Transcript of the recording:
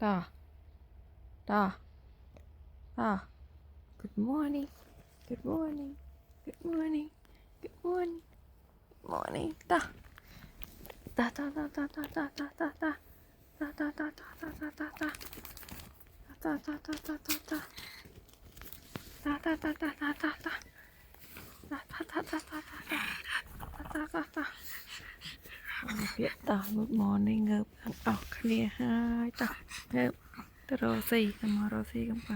Ta, ta, ta. Good morning. Good morning. Good morning. Good morning. Good morning. Ta. Ta ta ta ta ta ta ta ta ta. Ta ta ta ta ta ta ta ta. Ta ta ta ta ta ta. Ta ta ta ta ta ta ta. Ta ta ta ta ta ta ta. Ta ta ta ta. เปียตา Good morning เงิบออกเคลียร์ให้ตาเงิบตรอซี่กันมารอซี่กันไป